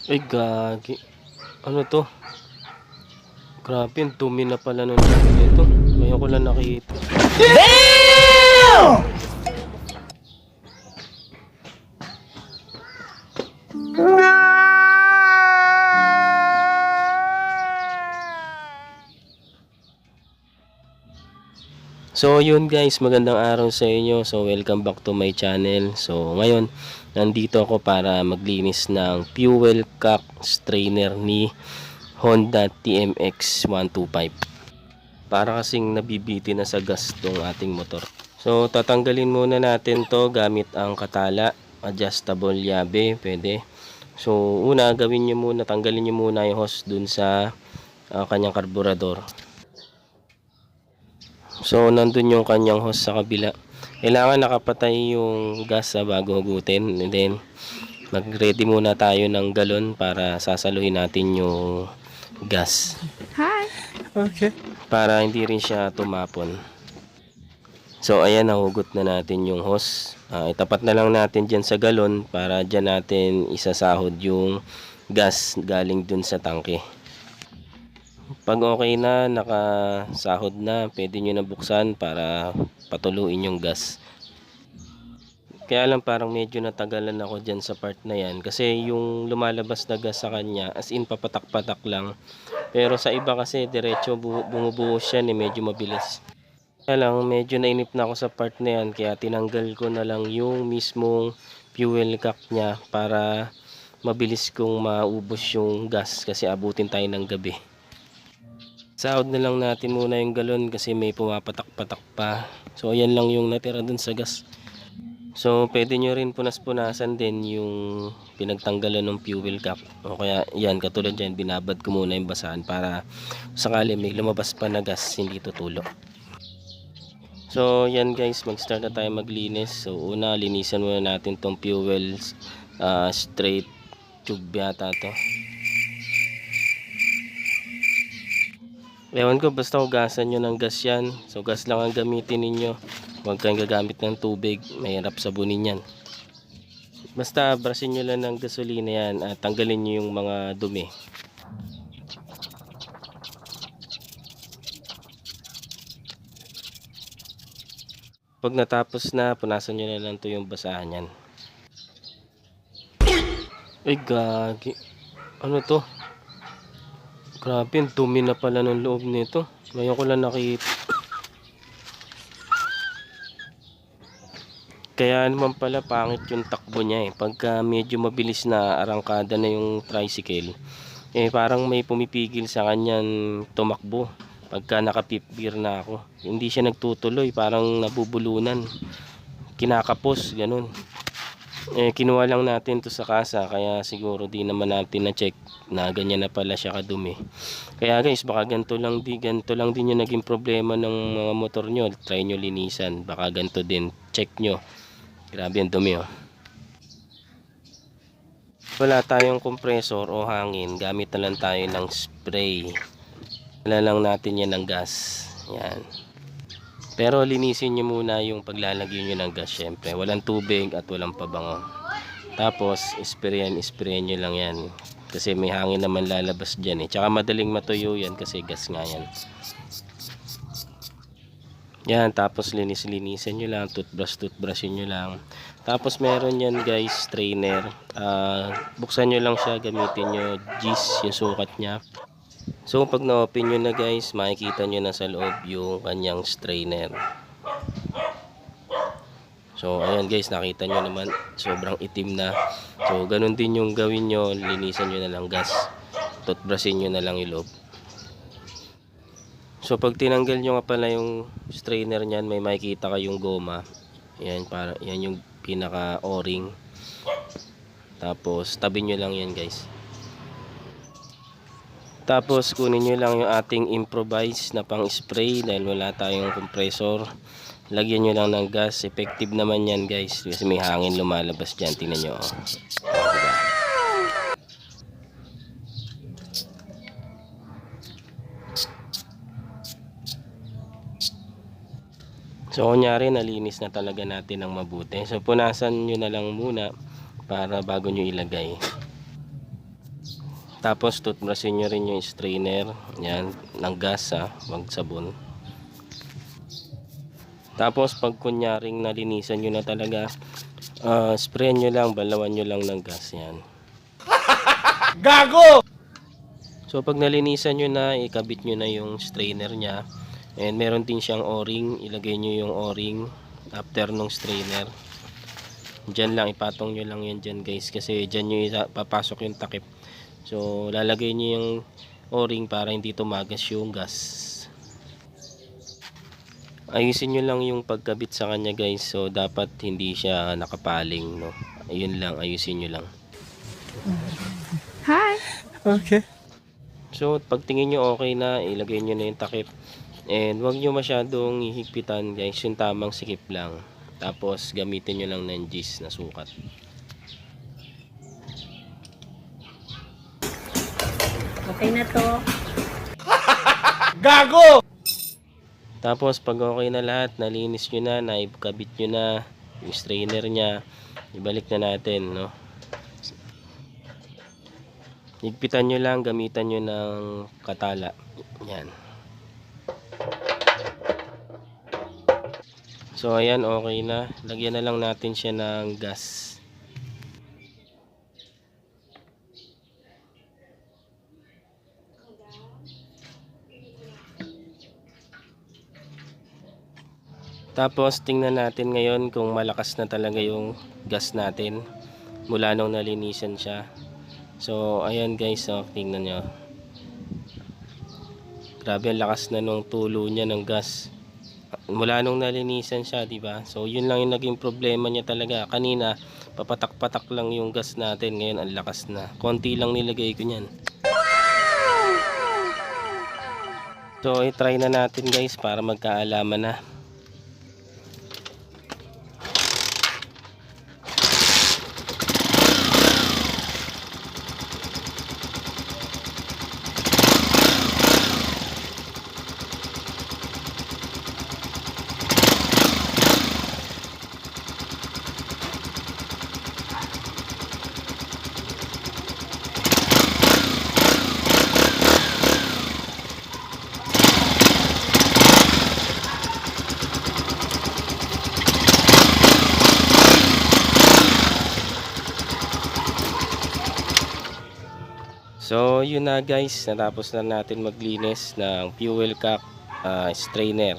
Ay, gagi. Ano to? Grabe, ang dumi na pala nung nito. Ngayon ko lang nakita. So yun guys, magandang araw sa inyo. So welcome back to my channel. So ngayon, nandito ako para maglinis ng fuel cap strainer ni Honda TMX 125. Para kasing nabibiti na sa gas tong ating motor. So tatanggalin muna natin to gamit ang katala, adjustable yabe, pwede. So una gawin nyo muna, tanggalin nyo muna yung hose dun sa kanyang karburador. So nandun yung kanyang hose sa kabila. Kailangan nakapatay yung gas bago hugutin. And then mag-ready muna tayo ng galon para sasaluhin natin yung gas. Hi. Okay. Para hindi rin siya tumapon. So ayan, nahugot na natin yung hose. Itapat na lang natin dyan sa galon para dyan natin isasahod yung gas galing dun sa tangke. Pag okay na, nakasahod na, pwede nyo na buksan para patuluin yung gas. Kaya lang parang medyo natagalan ako dyan sa part na yan. Kasi yung lumalabas na gas sa kanya, as in papatak-patak lang. Pero sa iba kasi diretso bumubuhos yan, medyo mabilis. Kaya lang medyo nainip na ako sa part na yan. Kaya tinanggal ko na lang yung mismong fuel cap nya para mabilis kong maubos yung gas. Kasi abutin tayo ng gabi. Sahod na lang natin muna yung galon kasi may pumapatak-patak pa. So ayan lang yung natira dun sa gas. So pwede nyo rin punas-punasan din yung pinagtanggalan ng fuel cap. O kaya yan, katulad dyan, binabad ko muna yung basahan para sakali may lumabas pa na gas, hindi tutulo. So yan guys, mag-start na tayo maglinis. So una, linisan muna natin tong fuel straight tube yata to. Ewan ko, basta hugasan nyo ng gas yan. So gas lang ang gamitin ninyo. Huwag kayong gagamit ng tubig. Mahirap sabunin yan. Basta brasin nyo lang ng gasolina yan at tanggalin nyo yung mga dumi. Pag natapos na, punasan nyo na lang to yung basahan yan. Ay gagi. Ano to? Grabe, ang dumi na pala ng loob nito. Ngayon ko lang nakita. Kaya naman pala pangit yung takbo niya eh. Pagka medyo mabilis na arangkada na yung tricycle, parang may pumipigil sa kanyan tumakbo. Pagka nakapipgear na ako, hindi siya nagtutuloy, parang nabubulunan. Kinakapos, ganun. Kinuha lang natin to sa kasa, kaya siguro di naman natin na-check na ganyan na pala siya kadumi. Kaya guys, baka ganito lang din yung naging problema ng mga motor nyo. Try nyo linisan, baka ganito din, check nyo. Grabe ang dumi oh. Wala tayong kompresor o hangin, gamit na lang tayo ng spray. Wala lang natin yan ng gas. Yan. Pero linisin nyo muna yung paglalagay nyo ng gas, syempre. Walang tubig at walang pabango. Tapos sprayan nyo lang yan. Kasi may hangin naman lalabas dyan eh. Tsaka madaling matuyo yan kasi gas nga yan. Yan, tapos linisin nyo lang. Toothbrushin nyo lang. Tapos meron yan guys, strainer. Buksan nyo lang siya, gamitin nyo G's, yung sukat nya. So pag na-open nyo na guys, makikita nyo na sa loob yung kanyang strainer. So ayan guys, nakita nyo naman, sobrang itim na. So ganun din yung gawin nyo, linisan nyo na lang gas. Toothbrushin nyo na lang yung loob. So pag tinanggal nyo nga pala yung strainer nyan, may makikita kayong goma. Yan, yan yung pinaka o-ring. Tapos tabi nyo lang yan guys. Tapos kunin nyo lang yung ating improvise na pang spray dahil wala tayong compressor. Lagyan nyo lang ng gas. Effective naman yan guys kasi may hangin lumalabas dyan. Tingnan nyo oh. Diba? So kunyari nalinis na talaga natin ng mabuti. So punasan nyo na lang muna para bago nyo ilagay. Tapos toothbrushin nyo rin yung strainer. Yan, ng gas wag sabon. Tapos pag kunyaring nalinisan nyo na talaga, sprayan nyo lang, balawan nyo lang ng gas. Yan. Gago! So pag nalinisan nyo na, ikabit nyo na yung strainer nya. And meron din siyang o-ring. Ilagay nyo yung o-ring after nung strainer. Diyan lang, ipatong nyo lang yan dyan guys. Kasi dyan nyo papasok yung takip. So lalagay nyo yung o-ring para hindi tumagas yung gas. Ayusin nyo lang yung pagkabit sa kanya guys. So dapat hindi siya nakapaling, no? Ayun lang, ayusin nyo lang. Hi! Okay. So pag tingin nyo okay na, ilagay nyo na yung takip. And wag nyo masyadong hihigpitan guys, yung tamang sikip lang. Tapos gamitin nyo lang ng gis na sukat. Okay na to. Gago! Tapos pag okay na lahat, nalinis nyo na, naikabit nyo na yung strainer nya, ibalik na natin, no? Higpitan nyo lang, gamitan nyo ng katala. Yan. So ayan, okay na. Lagyan na lang natin siya ng gas. Tapos tingnan natin ngayon kung malakas na talaga yung gas natin mula nung nalinisan siya. So ayan guys, tingnan nyo. Grabe ang lakas na nung tulo niya ng gas mula nung nalinisan siya, di ba? So yun lang yung naging problema niya talaga. Kanina papatak-patak lang yung gas natin, ngayon ang lakas na. Konti lang nilagay ko niyan. So i-try na natin guys para magkaalaman na. So yun na guys, natapos na natin maglinis ng fuel cap strainer.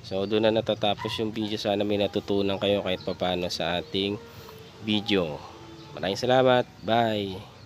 So doon na natatapos yung video. Sana may natutunan kayo kahit papaano sa ating video. Maraming salamat, bye.